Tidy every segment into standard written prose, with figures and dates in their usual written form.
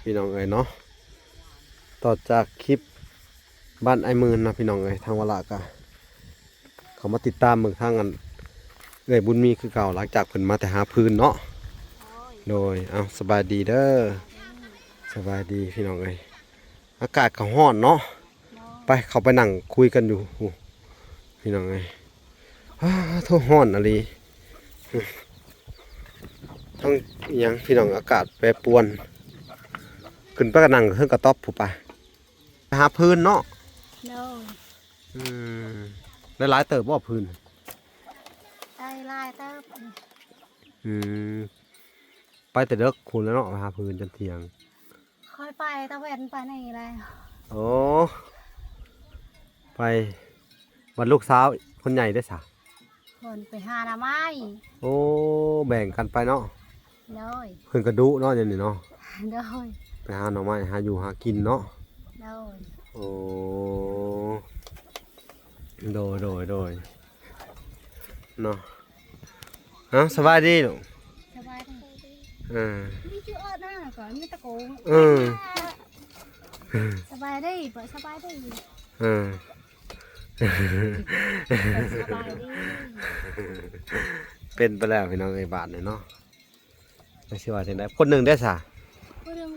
พี่น้องเอ้ยเนาะต่อจากคลิปบ้านไอ้มืนนะพี่น้องเอ้ยทางวลากะเขามาติดตามเมืองทางกันเอ้ยบุญมีคือเก่าหลังจากเพิ่นมาแต่หาพื้นเนาะโดยเอาสบายดีเด้อสบายดีพี่น้องเอ้ยอากาศก็ร้อนเนาะไปเขาไปนั่งคุยกันอยู่พี่น้องเอ้ยโทษร้อนอะไรทั้งอิหยังพี่น้องอากาศแปรปรวนขึ้นไปกระนั่งเครื่องกระต๊อบผู้ไปหาพื้นเนาะอืมได้หลายเติบบ่พื้นได้ลายเติบอืมไปแต่เด็กคุณแล้วเนาะหาพื้นจนเที่ยงค่อยไปตะเวนไปไหนแล้วโอ้ไปวันลูกสาวคนใหญ่ได้สะคนไปหาหน่อไม้โอ้แบ่งกันไปเนาะเลยเพิ่นกระดุเนาะอย่างนี้เนาะเลยไปหาหน่อไม้หาอยู่หากินเนาะเลยโอ้โดยเนาะสบายดีลูกสบายดีมีชื่ออ้อหน้าก่อนมีตะโกนสบายดีเปิดสบายดีสบายดีเป็นไปแล้วพี่น้องไอ้บาทเนี่ยเนาะไม่ใช่ว่าจะได้คนหนึ่งได้สะคนหนึ่ง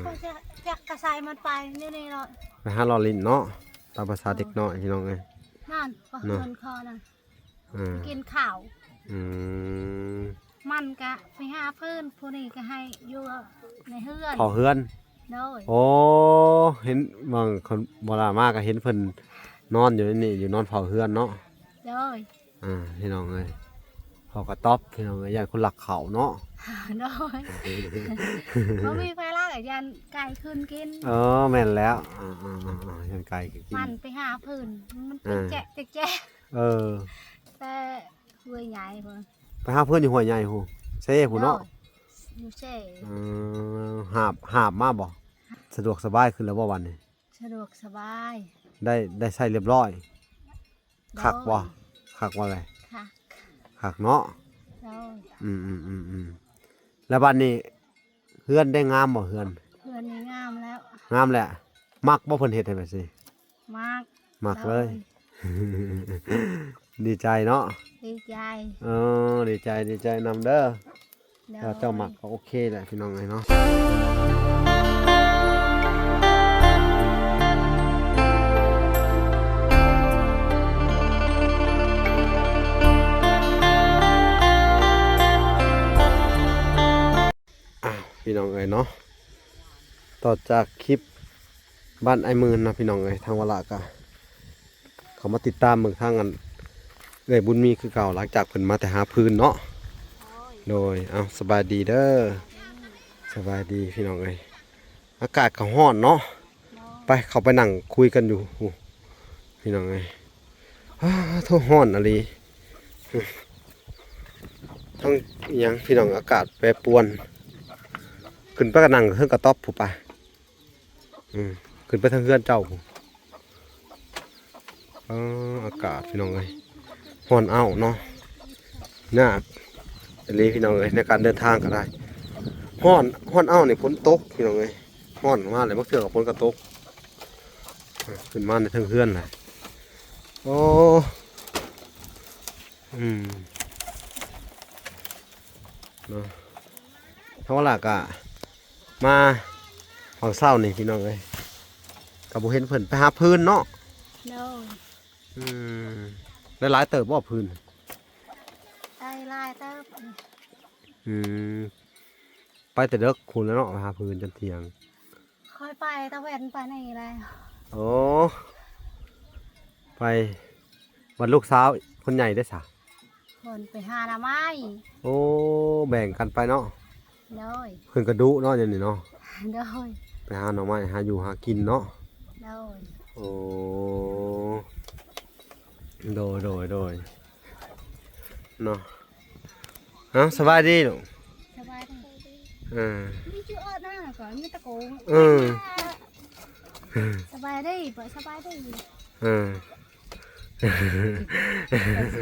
เขาจะกระชายมันไปนี่เนาะไปหาลอลินเนาะตามภาษาเด็กน้อยพี่น้องไงนั่นก็เงินคอนั่นกินข้าวมันกะไปหาเพื่อนผู้นี้ก็ให้อยู่ในเฮือนขอเฮือนโอ้เห็นบางคนโบราณมากก็เห็นเพิ่นนอนอยู่นี่อยู่นอนเผาเฮือนเนาะพี่น้องเลยเขากระต๊อบพี่น้องเลยยันคนหลักเขาเนาะเขามีไฟล่ากับยันไก่คืนกินแม่นแล้วยันไก่กินมันไปหาเพื่อนมันแจ๊แต่หัวใหญ่เพื่อนไปหาเพื่อนอยู่หัวใหญ่หูเซ่หูเนาะอยู่เซ่หาบมาบ่สะดวกสบายขึ้นแล้วว่าวันนี้สะดวกสบายได้ใส่เรียบร้อยคักว่าอะไรคักเนาะแล้ววันนี้เฮือนได้งามบ่เฮือนนี่งามแล้วงามแหละมักบ่เพิ่นเฮ็ดให้แบบสิมักเลยดีใจเนาะดีใจดีใจนำเด้อแล้วเจ้ามักก็โอเคแหละพี่น้องไงเนาะพี่น้องเอ้ยเนาะต่อจากคลิปบ้านไอ้มืนนะพี่น้องเอ้ยทางวลากะเขามาติดตามเมืองทางกันเอ้ยบุญมีคือเก่าหลังจากเพิ่นมาแต่หาพื้นเนาะโดยเอาสบายดีเด้อสบายดีพี่น้องเอ้ยอากาศก็ร้อนเนาะไปเขาไปนั่งคุยกันอยู่พี่น้องเอ้ยโทษร้อนอะไรทั้งอิหยังพี่น้องอากาศแปรปรวนขึ้นไปกระนั่งเครื่องกระต๊อบผู้ไปขึ้นไปทางเฮือนเจ้าอากาศพี่น้องเลยร้อนอ้าวเนาะยากเลยพี่น้องเลยในการเดินทางก็ได้ร้อนอ้าวในฝนตกพี่น้องเลยร้อนมากเลยเมื่อเทื่อกับฝนกระตกขึ้นมาในทางเฮือนเลยโอ้เนาะทั้งวันหลักมาฝั่งเศร้านี่พี่น้องเลยกับบุเห็นเพิ่นไปหาพื้นเนาะได้หลายเติบบ่พื้นได้ลายเติบไปแต่เด็กคุณแล้วเนาะหาพื้นจนเที่ยงค่อยไปตะเวนไปไหนแล้วโอ้ไปวันลูกสาวคนใหญ่ได้สะคนไปหาหน่อไม้โอ้แบ่งกันไปเนาะเพิ่นกระดุเนาะอย่างนี้เนาะไปหาหน่อไม้หาอยู่หากินเนาะโอ้โดยเนาะสบายดีลูกสบายดีมีชื่ออ้อหน้าก่อนมีตะโกนสบายดีเปิดสบายดี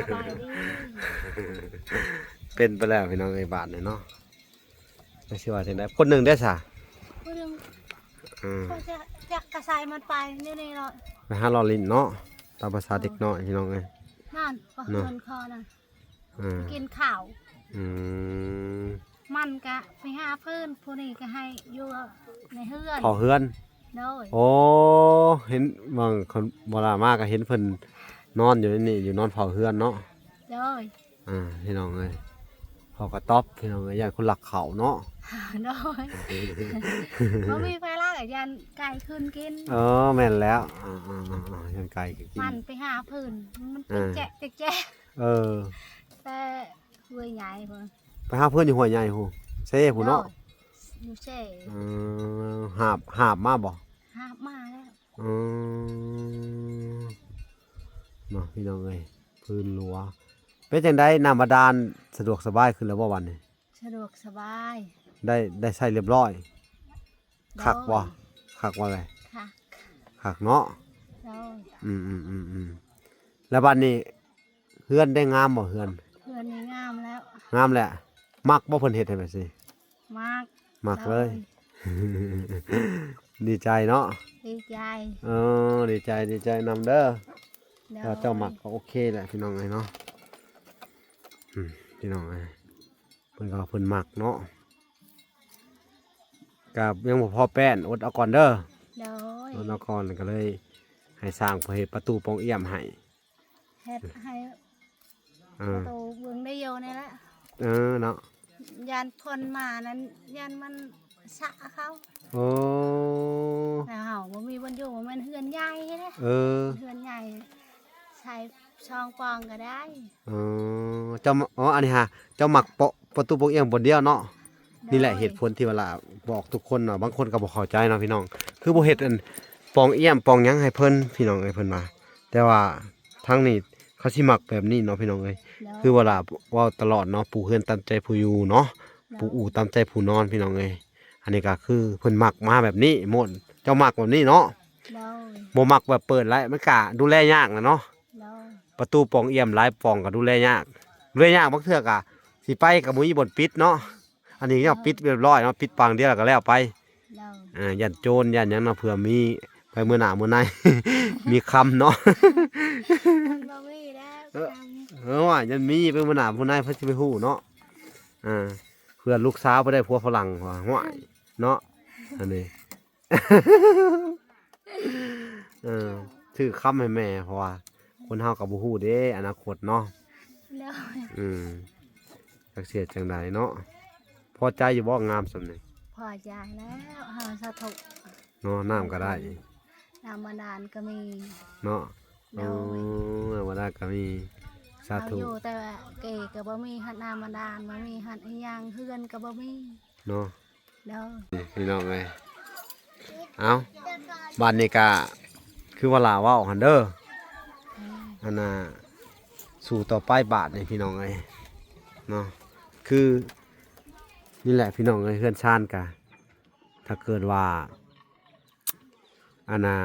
สบายดีเป็นไปแล้วพี่น้องไอ้บาทเนี่ยเนาะไม่ใช่ว่าจะได้คนหนึ่งได้สะ เขาจะกระชายมันไปนี่นี่เนาะ ไปหาลอลินเนาะตามภาษาเด็กน้อยพี่น้องเอ้ย นั่นก็เงินคอน่ะ อ่า กินข้าว อืม มันกะไปหาเพื่อนผู้นี้ก็ให้อยู่ในเฮือน เผาเฮือน โดย โอ้เห็นบางคนโบราณมากก็เห็นเพิ่นนอนอยู่นี่อยู่นอนเผาเฮือนเนาะ โดย พี่น้องเอ้ยเขาก็ตอบพี่น้องเอ้ยอย่างคนหลักเขาเนาะ โดยบ่มีไฟลากอะยันไก่ขึ้นกิน แม่นแล้วยังไกลก็กิน มันไปหาเพื่อนมันติดแจ๊ะติดแจ๊ะ เออ แต่เว้ยใหญ่เพิ่น ไปหาเพื่อนอยู่ห้วยใหญ่หูเซ่หูเนาะ อยู่เช่ หาบมาบ่ หามาแล้ว เนาะพี่น้องเอ้ยพื้นหลัวเป็นจังไดน้ำบาดาลสะดวกสบายขึ้นแล้วบ่วันนี้ สะดวกสบาย ได้ใช้เรียบร้อยคักบ่คักว่าไง ค่ะ คักเนาะ โดย แล้วบัดนี้เฮือนได้งามบ่เฮือน เพื่อนนี่งามแล้ว งามแหละมักบ่เพิ่นเฮ็ดให้แบบสิ มาก มักเลย ดีใจเนาะ ดีใจ ดีใจนำเด้อ โดย ถ้าเจ้ามักก็โอเคแหละพี่น้องเอ้ยเนาะพี่น้องเอ้ยเพิ่นก็ว่าเพิ่นมักเนาะกับยังบ่พอแป้นอดเอาก่อนเด้อ โดย อดเอาก่อนก็เลยให้สร้างเพื่อเฮ็ดประตูปองเอี่ยมให้ เฮ็ดให้ เอ ประ อ ตูเบิ่งได้อยู่นี่แหละ เนาะ ยันคนมานั้นยันมันสะเขา โอ้ แล้วเฮาบ่มีบนอยู่มันเฮือนใหญ่เด้ เออ เฮือนใหญ่ใช้ช่องปองก็ได้ เจ้าอันนี้ฮะเจ้ามักประตูปองเอี่ยมบนเดียวเนาะนี่แหละเหตุผลที่เวลาบอกทุกคนเนาะบางคนก็บ่เข้าใจเนาะพี่น้องคือบ่เฮ็ดอันปองเอี่ยมปองหยังให้เพิ่นพี่น้องเอ้ยเพิ่นมาแต่ว่าทางนี้เขาสิมักแบบนี้เนาะพี่น้องเอ้ย คือเวลาเว่าตลอดเนาะปู่เฮือนตามใจผู้อยู่เนาะปู่อู่ตามใจผู้นอนพี่น้องเอ้ยอันนี้ก็คือเพิ่นมักมาแบบนี้หมดเจ้ามักแบบนี้เนาะ โดย บ่มักแบบเปิดไว้มันก็ดูแลยากนะเนาะ โดย ประตูปองเอี่ยมหลายปองก็ดูแลยากบางเทื่อก็สิไปก็บ่มีบ่อนปิดเนาะอันนี้ก็ปิดเรียบร้อยเนาะปิดปางเดียวแล้วก็แล้วไป โดย ยันโจรยันหยังเนาะเผื่อมีไปมื้อหน้ามื้อใน มีคำเนาะ มันบ่มีแล้ว ว่ายันมีไปมื้อหน้ามื้อในเพิ่นสิไปฮู้เนาะเพื่อนลูกสาวบ่ได้ผัวฝรั่งว่าห้วยเนาะอันนี้ ชื่อคำให้แม่เพราะว่าคนเฮาก็บ่ฮู้เด้อนาคตเนาะ โดย จักเสียจังไดเนาะพอใจอยู่บ่งามสำนี้ พอใจแล้วเฮาสะทุก เนาะน้ำก็ได้ น้ำบาดาลก็มี เนาะ โดย ว่าได้ก็มีสา เอา ธุ อยู่แต่ว่าเก๋ก็บ่มีหัดน้ำบาดาลบ่มีหัดอีหยังเฮือนก็บ่มี เนาะ โดย นี่พี่น้องเอ้ยเอาบ้านนี้ก็คือว่าลาเว้าหั่นเด้ออันน่ะสู่ต่อไปบาทนี่พี่น้องเอ้ยเนาะคือนี่แหละพี่น้องเอ้ยเฮือนชานกะถ้าเกิดว่าอันน่ะ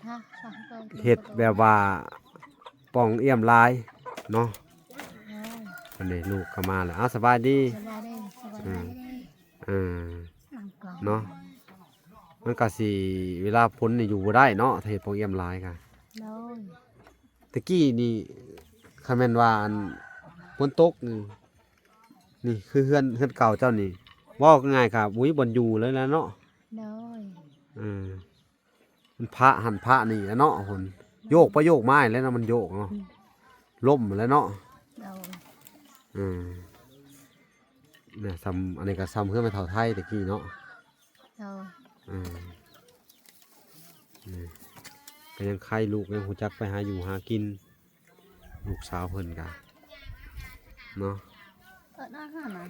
ฮะฟังก่อน เฮ็ดแบบว่าป่องเอี่ยมลายเนาะ โดย อันนี้ลูกก็มาแล้วเอาสบายดี สบายดีสบายดี หลังกล่อง เนาะมันก็สิเวลาพ้นนี่อยู่บ่ได้เนาะถ้าเฮ็ดป่องเอี่ยมลายกะ โดย ตะกี้นี่คันแม่นว่าอันฝนตกนี่คือเฮือนเก่าเจ้านี่เว้าง่ายๆครับบ่มีบ่อนอยู่เลยนะเนาะ โดย มันพระหันพระนี่แหล้วเนาะคนโยกไปโยกมาแล้วนะมันโยกเนาะล่มแล้วเนาะ โดย เนี่ยซ้ำอันนี้ก็ซ้ำเพื่อไปเท่าไทยตะกี้เนาะ โดย นี่ก็ยังไข่ลูกยังหูจักไปหาอยู่หากิน ลูกสาวเพิ่นกะเนาะ นั่นน่ะ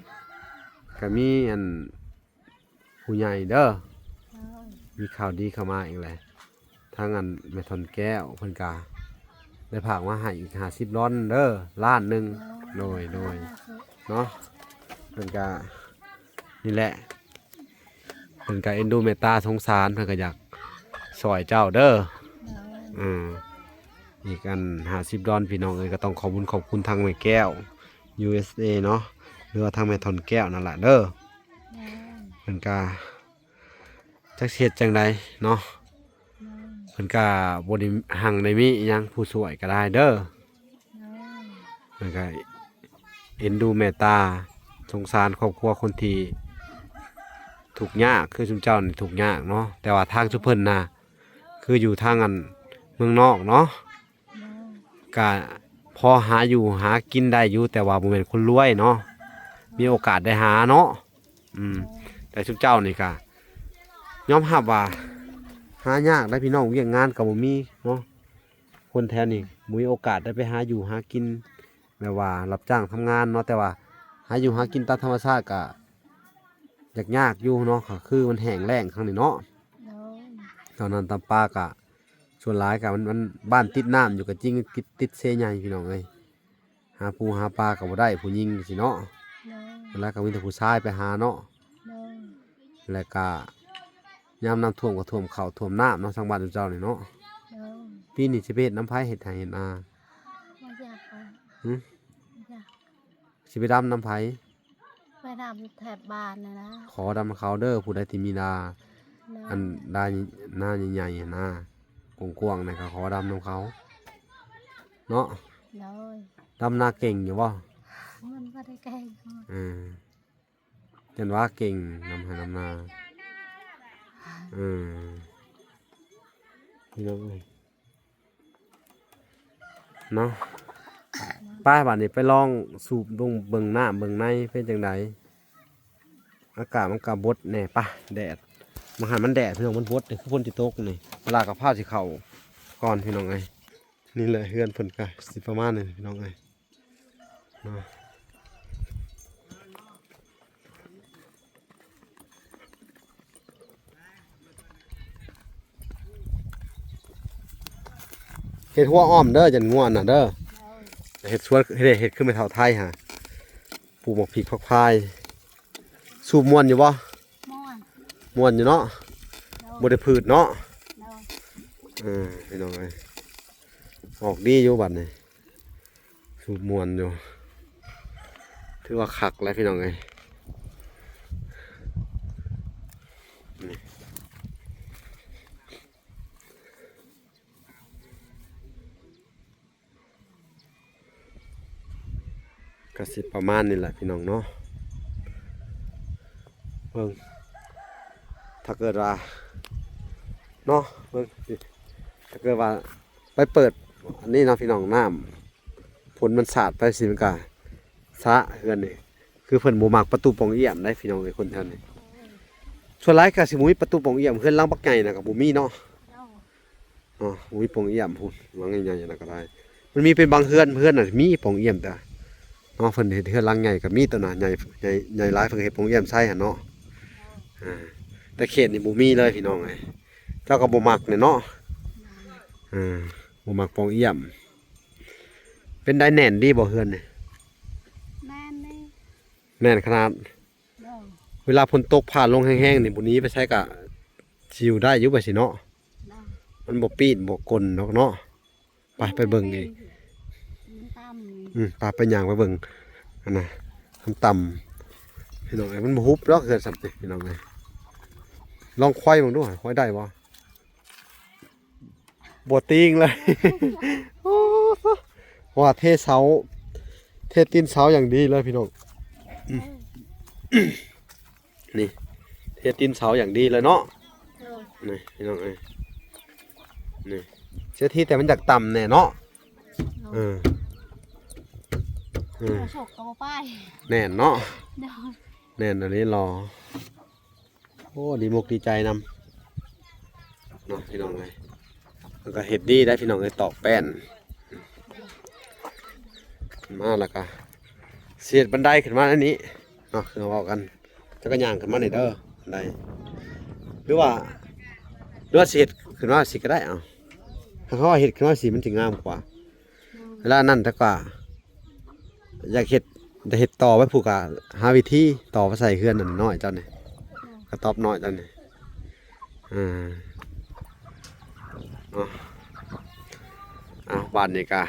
ก็มีอันผู้ใหญ่เด้อ โดย มีข่าวดีเข้ามาอีกแหละทางอันแม่ทนแก้วเพิ่นกาได้ผากมาให้อีก50ล้านเด้อล้านหนึงโดยเนาะเพิ่นกานี่แหละเพิ่นกาเอ็นดูเมตตาสงสารเพิ่นก็อยากซอยเจ้าเด้อ โดย อีกอัน50ล้านพี่น้องเอ้ยก็ต้องขอบคุณทางแม่แก้ว USA เนาะหรือว่าทางแม่ทนแก้วนั่นแหละเด้อ โดย เพิ่นกา จักเฮ็ดจังไดเนาะเพิ่นก็บ่ได้หังได้มีอิหยังผู้ช่วยก็ได้เด้อเพิ่นก็เอ็นดูเมตตาสงสารครอบครัวคนที่ทุกข์ยากคือชุมเจ้านี่ทุกข์ยากเนาะแต่ว่าทางชุมเพิ่นน่ะคืออยู่ทางอันเมืองนอกเนาะก็พอหาอยู่หากินได้อยู่แต่ว่าบ่แม่นคนรวยเนาะมีโอกาสได้หาเนาะแต่ชุมเจ้านี่ก็ยอมรับว่าหายากได้พี่น้องเวียกงานก็บ่มีเนาะคนแถวนี้บ่มีโอกาสได้ไปหาอยู่หากินแบบว่ารับจ้างทำงานเนาะแต่ว่าหาอยู่หากินตามธรรมชาติก็ยากอยู่เนาะก็คือมันแห้งแล้งครั้งนี้เนาะตอนนั้นตำปากะส่วนหลายกะมันบ้านติดน้ำอยู่กับจริงติดเซใหญ่พี่น้องเอ้ยหาปูหาปลาก็บ่ได้ผู้หญิงสิเนาะแล้วก็มีแต่ผู้ชายไปหาเนาะแล้วก็ยามน้ำท่วมก็ท่วมข้าวท่วมน้ำเนาะทางบ้านเจ้านี่เนาะปีนี้สิไปเฮ็ดน้ำไผเฮ็ดไห้เฮ็ดนาสิไปดำน้ำไผไปดำแถบบ้านนะขอดำเขาเด้อผู้ใดที่มีนาอันได้หน้าใหญ่ๆนะกว้างๆนะครับขอดำน้ำเขาเนาะดำนาเก่งอยู่บ่มันก็ได้แก่จันว่าเก่งนำให้นำนาพี่น้องเนาะป้ายบ้านนี้ไปลองสูบลงเบิ่งหน้าเบิ่งในเป็นจังไดอากาศมันกะบดแน่ป่ะแดดมาหันมันแดดพี่น้องมันบดนี่คือฝนสิตกนี่เวลากับผ้าสิเข้าก่อนพี่น้องเอ้ยนี่แหละเฮือนเพิ่นก็สิประมาณนี้พี่น้องเอ้ยเนาะเห็ดหัวอ้อมเด้อจันง่วนน่ะเด้อเห็ดสวนเห็ดขึ้นไปเท่าไทยฮะปลูกหมกพริกผักพายสูบม่วนอยู่บ่ม่วนอยู่เนาะบ่ได้พืชเนาะพี่น้องเอ้ยออกดีอยู่บัดนี้สูบม่วนอยู่ถือว่าคักแล้วพี่น้องเอ้ยก็สิประมาณนี้แหละพี่น้องเนาะเบิ่งถ้าเกิดว่าเนาะเบิ่งถ้าเกิดว่าไปเปิดอันนี้เนาะพี่น้องน้ำฝนมันสาดไปสิมันก็สะเฮือนนี่คือเพิ่นบ่มักประตูปองเอี่ยมได้พี่น้องไอ้คนแถวนี้ส่วนหลายก็สิบ่มีประตูปองเอี่ยมเฮือนหลังบักใหญ่น่ะก็บ่มีเนาะบ่มีปองเอี่ยมพุ่นหลังใหญ่ๆน่ะก็ได้มันมีเป็นบางเฮือนน่ะมีปองเอี่ยมแต่เนาะเพิ่นเฮ็ดเฮือนหลังใหญ่ก็มีตัวน่ะใหญ่หลายเพิ่นเฮ็ดปองเอี่ยมใส่หั่นเนาะแต่เขตนี่บ่มีเลยพี่น้องไอ้เจ้าก็บ่มักเนี่ยเนาะบ่มักปองเอี่ยมเป็นได้แน่นดีบ่เฮือนนี่แน่นขนาดเวลาฝนตกผ่านลงแห้งๆนี่บ่นี้ไปใช้ก็ชิวได้อยู่บ่สิเนาะมันบ่ปีนบ่กลนเนาะไปเบิ่งอีกไปย่างไปเบิ่งอันน่ะมันต่ำพี่น้องไอ้มันบ่ฮุบดอกเฮือนสับนี่พี่น้องไอ้ลองควายเบิ่งดูควายได้บ่บ่ติงเลยว่าเทตีนเสาอย่างดีเลยพี่น้องนี่เทตีนเสาอย่างดีเลยเนาะนี่พี่น้องเอ้ยนี่เสียทีแต่มันอยากต่ำแน่เนาะโฉกตัวป้ายแน่นเนาะแน่นอันนี้รอโอ้ดีมุกดีใจนำเนาะพี่น้องเอ้ยมันก็เห็ดดีได้พี่น้องเอ้ยตอกแป้นมาแล้วก็เสียดบันไดขึ้นมาอันนี้เนาะคือเอากันจะก็ย่างขึ้นมาในเด้อบันไดหรือว่าเสียดขึ้นมาสิก็ได้เอาถ้าเขาเห็ดขึ้นมาสีมันถึงงามกว่าเวลานั่นแต่กว่าอยากเห็ดต่อไว้ผูกอะหาวิธีต่อไปใส่เครื่องนั่นน้อยจังนี่กระต๊อบน้อยจังนี่บ้านนี่กะ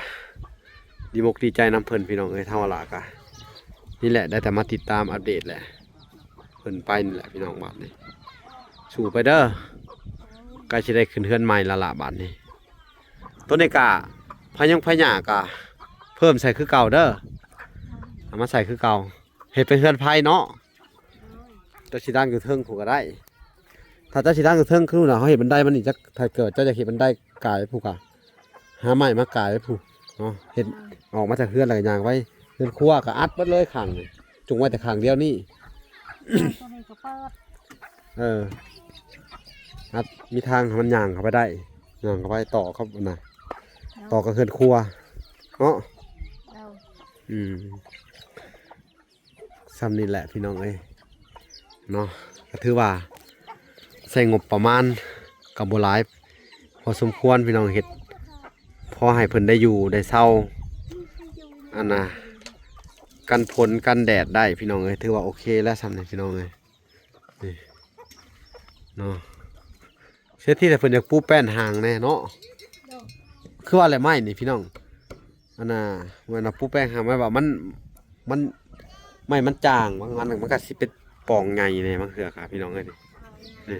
ดีมกดีใจน้ำเพลินพี่น้องเอ้ยทั้งวันละกะนี่แหละได้แต่มาติดตามอัปเดตแหละเพลินไปนี่แหละพี่น้องบ้านนี่ สู่ไปเด้อใกล้สิได้ขึ้นเฮือนใหม่และละบาดนี้ต้นนี้กะพะยังพะหญ้ากะเพิ่มใส่คือเก่าเด้อเอามาใส่คือเก่าเฮ็ดเป็นเฮือนไผเนาะเจ้าสิดังอยู่เทิงผู้ก็ได้ถ้าเจ้าสิดังอยู่เทิงคือน่ะเฮาเฮ็ดบันไดมันนี่จักถ้าเกิดเจ้าจะเฮ็ดบันไดกายผู้กะหาไม้มากายไว้ผู้เนาะเฮ็ดออกมาจากเฮือนแล้วก็ย่างไว้เฮือนครัวก็อัดเบิดเลยข้างนี่จุงไว้แต่ข้างเดียวนี่ ตัวนี้ก็เปิด อัดมีทางให้มันย่างเข้าไปได้ย่างเข้าไปต่อเข้าน่ะต่อกับเฮือนครัวเนาะ เอา ซ้ำนี่แหละพี่น้องเอ้ยเนาะก็ถือว่าใส่งบประมาณกับบ่หลายพอสมควรพี่น้องเฮ็ดพอให้เพิ่นได้อยู่ได้เศร้าอันน่ะกันฝนกันแดดได้พี่น้องเอ้ยถือว่าโอเคแล้วซ้ำนี่พี่น้องเอ้ยนี่เนาะเสียที่แต่เพิ่นอยากปูแป้นหางแน่เนาะคือว่าอะไรไม้นี่พี่น้องอันน่ะเมื่อน่ะปูแป้นหางไว้ว่ามันไม่มันจางบางอันมันก็สิเป็นปองใหญ่เลยบางเทื่อครับพี่น้องเอ้ยนี่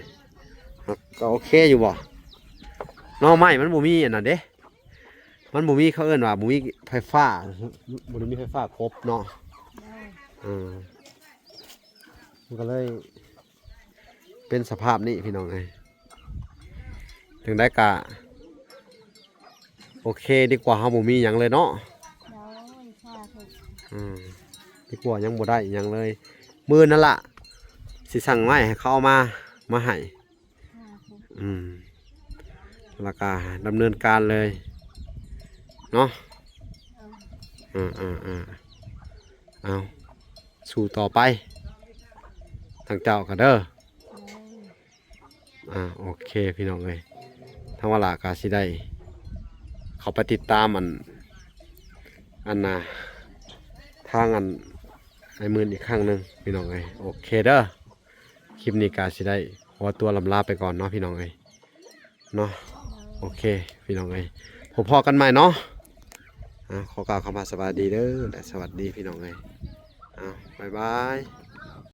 ครับก็โอเคอยู่บ่เนาะไม้มันบ่มีอันนั้นเด้มันบ่มีเขาเอิ้นว่าบ่มีไฟฟ้าบ่ได้มีไฟฟ้าครบเนาะ เอา มันก็เลยเป็นสภาพนี้พี่น้องเอ้ยถึงได้กะโอเคดีกว่าเฮาบ่มีหยังเลยเนาะ เอาชาถูก ดีกว่ายังบ่ได้หยังเลยมื้อนั่นล่ะสิสั่งไว้ให้เขาเอามาให้ ชาถูก แล้วก็ดำเนินการเลยเนาะ เอา เอาสู่ต่อไปทางเจ้ากันเด้อ เอา โอเคพี่น้องเอ้ยทางวลากาสิได้เขาไปติดตามอันน่ะทางไอ้มืออีกครั้งหนึ่งพี่น้องเอ้ยโอเคเด้อคลิปนี้กาสิได้ขอตัวลำลาไปก่อนเนาะพี่น้องเอ้ยเนาะโอเคพี่น้องเอ้ยพบพอกันใหม่เนาะขอกล่าวคำว่าสวัสดีเด้อและสวัสดีพี่น้องเอ้ยบ๊ายบาย